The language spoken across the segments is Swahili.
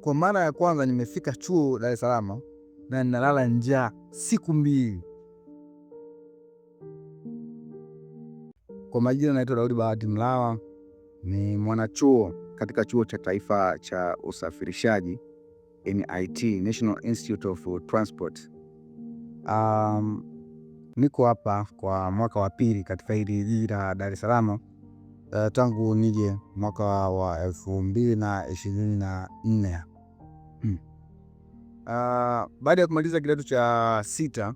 kwa mara ya kwanza nimefika chuo Dar es Salaam na ninalala njaa siku 2. Kwa majina naitwa Daudi Bahati Mlawa, ni mwanachuo katika Chuo cha Taifa cha Usafirishaji NIT, National Institute of Transport. Niko hapa kwa mwaka wa pili katika hili jiji la Dar es Salaam tangu nije mwaka wa 2024. Baada ya kumaliza kidato cha 6,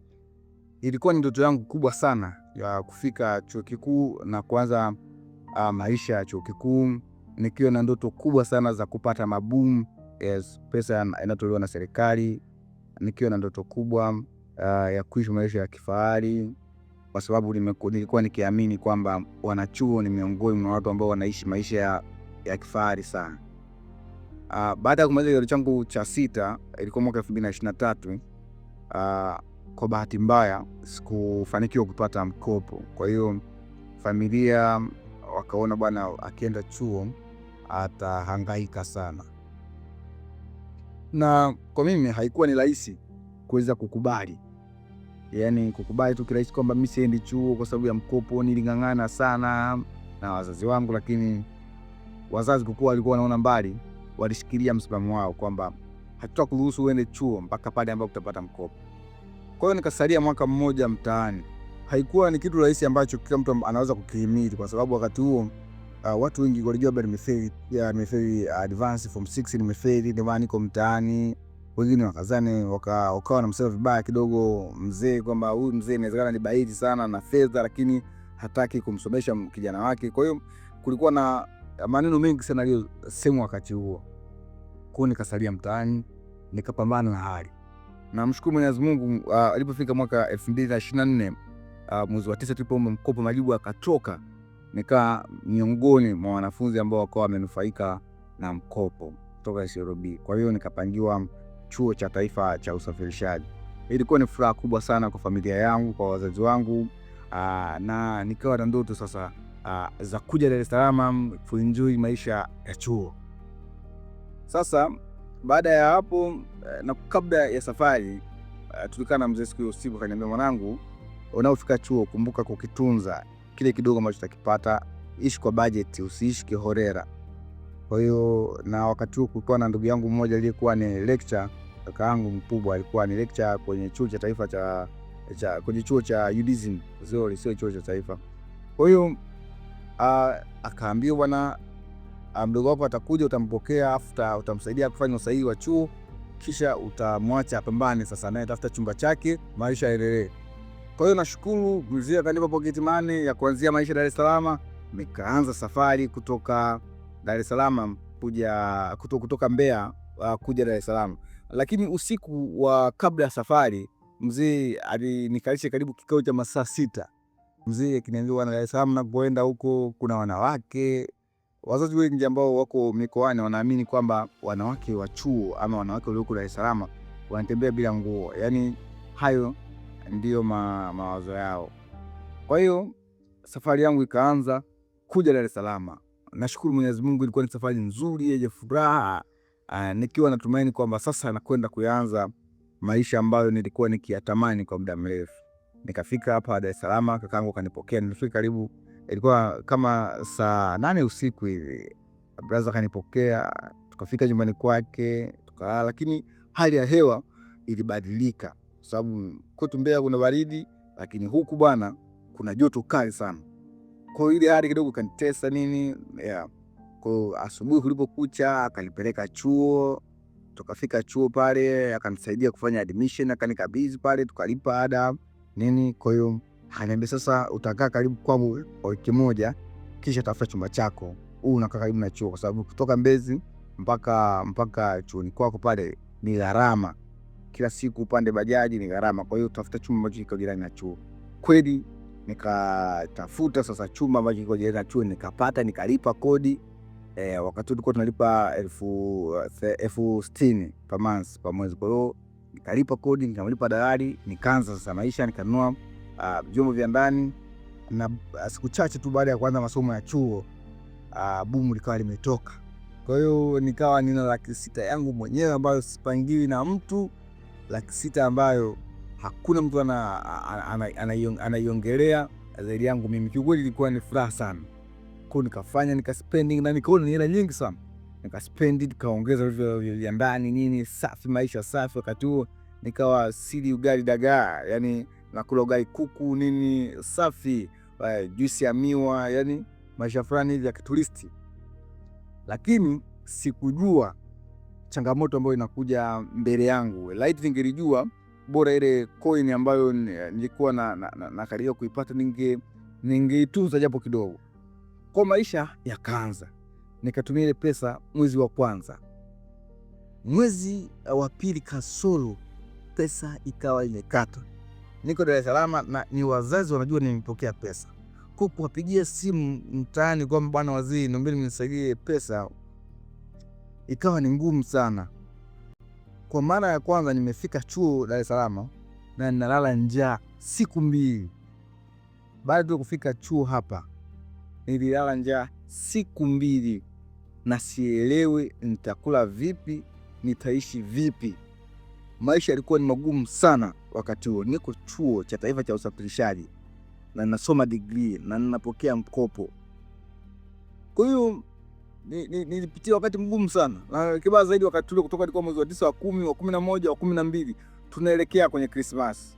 ilikuwa ni ndoto yangu kubwa sana ya kufika chuo kikuu na kuanza maisha ya chuo kikuu, nikiwa na ndoto kubwa sana za kupata maboom, pesa inatolewa na serikali, nikiwa na ndoto kubwa ya kuishi maisha ya kifahari, kwa sababu nilikuwa nikiamini kwamba wanachuo ni miongoni mwa watu ambao wanaishi maisha ya kifahari sana. Baada ya kumaliza kidato changu cha 6, ilikuwa mwaka 2023, kwa bahati mbaya sikufanikiwa kupata mkopo. Kwa hiyo familia wakaona bwana akienda chuo atahangaika sana, na kwa mimi haikuwa ni rahisi kuweza kukubali, yani kukubali tu kirahisi kwamba mimi siendi chuo kwa sababu ya mkopo. Nilingangana sana na wazazi wangu, lakini wazazi kwa kuwa walikuwa wanaona mbali, walishikilia msimamo wao kwamba hatutakuruhusu uende chuo mpaka pale ambapo utapata mkopo. Kwa hiyo nikasalia mwaka mmoja mtaani. Haikuwa ni kitu rahisi ambacho kila mtu anaweza kukihimili, kwa sababu wakati huo watu wengi walijua bado nimefeli advance form 6, nimefeli ndio maana niko mtaani. Wengine wakazani wakawa na msemo vibaya kidogo mzee, kwamba huyu mzee inawezekana ni bahati sana na fedha, lakini hataki kumsomesha kijana wake. Kwa hiyo kulikuwa na maneno mengi sana yaliyosemwa wakati huo. Kwa hiyo nikasalia mtaani, nikapambana na hali. Na mshukuru Mwenyezi Mungu, alipofika mwaka 2024 mwezi wa 9 tulipoomba mkopo, majibu akatoka, nika miongoni mwa wanafunzi ambao wakawa wamenufaika na mkopo kutoka CRB. Kwa hiyo nikapangiwa Chuo cha Taifa cha Usafirishaji. Ilikuwa ni furaha kubwa sana kwa familia yangu, kwa wazazi wangu, na nikawa na ndoto sasa za kuja Dar es Salaam kuenjoy maisha ya chuo. Sasa baada ya hapo na kabla ya safari, tulikaa na mzee siku hiyo usiku, akaniambia, mwanangu, unaofika chuo kumbuka kukitunza kile kidogo ambacho utakipata, ishi kwa budget, usiishi kihorera. Kwa hiyo na wakati huo kulikuwa na ndugu yangu mmoja aliyekuwa ni lecturer, kaka yangu mkubwa alikuwa ni lecturer kwenye Chuo cha Taifa kwenye chuo cha UDSM, sio chuo cha taifa. Kwa hiyo akaambiwa, bwana, mdogo wako atakuja, utampokea, utamsaidia kufanya usahihi wa chuo, kisha utamwacha apambane sasa naye tafuta chumba chake, maisha yaendelee. Kwa hiyo nashukuru mzee akanipa pocket money ya kuanzia maisha Dar es Salaam. Nikaanza safari kutoka Dar es Salaam kutoka Mbeya kuja Dar es Salaam. Lakini usiku wa kabla ya safari, mzee alinikalisha karibu kikao cha masaa 6. Mzee akiniambia, Dar es Salaam napoenda huko kuna wanawake. Wazazi wengi ambao wako mikoani wanaamini kwamba wanawake wa chuo ama wanawake walioko Dar es Salaam wanatembea bila nguo. Yaani hayo ndio mawazo yao. Kwa hiyo safari yangu ikaanza kuja Dar es Salaam. Nashukuru Mwenyezi Mungu, ilikuwa ni safari nzuri yenye furaha, nikiwa natumaini kwamba sasa nakwenda kuanza maisha ambayo nilikuwa nikiyatamani kwa muda mrefu. Nikafika hapa Dar es Salaam, kakaangu kanipokea. Nilifika karibu, ilikuwa kama saa 8 usiku hivi. Brother kanipokea, tukafika nyumbani kwake, tukalala, lakini hali ya hewa ilibadilika. Sababu kwetu Mbeya kuna baridi, lakini huku bwana kuna joto kali sana. Kwa hiyo ile hali kidogo kanitesa nini. Kwa asubuhi kulipokucha akanipeleka chuo, tukafika chuo pale, akanisaidia kufanya admission, akanikabidhi pale, tukalipa ada nini. Kwa hiyo ananiambia, sasa utakaa karibu kwangu wiki moja, kisha tafuta chumba chako. Unakaa karibu na chuo, kwa sababu kutoka Mbezi mpaka chuoni kwako pale ni gharama. Kila siku upande bajaji ni gharama. Kwa hiyo tafuta chumba ambacho kiko jirani na chuo. Kweli nikatafuta sasa chumba ambacho kiko jirani na chuo, nikapata, nikalipa kodi. Wakati tulikuwa tunalipa 60,000 per month, per mwezi. Kwa hiyo nikalipa kodi, nikamlipa dalali, nikaanza sasa maisha, nikanunua vyombo vya ndani. Na siku chache tu baada ya kuanza masomo ya chuo, boom likawa limetoka. Kwa hiyo nikawa nina 600,000 yangu mwenyewe ambayo sipangiwi na mtu, 600,000 ambayo hakuna mtu anaiongelea zaidi yangu mimi. Kiukweli ilikuwa ni furaha sana. Kwa nikafanya nikaspending na nikaona ni hela nyingi sana. Nikaspendi, nikaongeza vitu vya ndani nini, safi, maisha safi. Wakati huo nikawa sili ugali dagaa, yani nakula ugali kuku nini safi, juisi ya miwa, yani maisha fulani hivi ya kituristi. Lakini sikujua changamoto ambayo inakuja mbele yangu. Laiti ningelijua, bora ile coin ambayo nilikuwa na karibia kuipata ningeitunza japo kidogo. Kwa maisha yakaanza. Nikatumia ile pesa mwezi wa kwanza. Mwezi wa pili kasoro pesa ikawa imekata. Niko Dar es Salaam na ni wazazi wanajua nimepokea pesa. Kwa kuwapigia simu mtaani kwamba bwana waziri, naomba mnisaidie pesa, ikawa ni ngumu sana. Kwa mara ya kwanza nimefika chuo Dar es Salaam na ninalala njaa siku 2. Baada ya kufika chuo hapa nililala njaa siku 2 na sielewi nitakula vipi, nitaishi vipi. Maisha yalikuwa ni magumu sana wakati huo. Niko chuo cha taifa cha usafirishaji na nasoma degree na ninapokea mkopo. Kwa hiyo nilipitia wakati mgumu sana. Na kibaya zaidi wakati ule kutoka ilikuwa mwezi wa 9, wa 10, wa 11, wa 12 tunaelekea kwenye Christmas.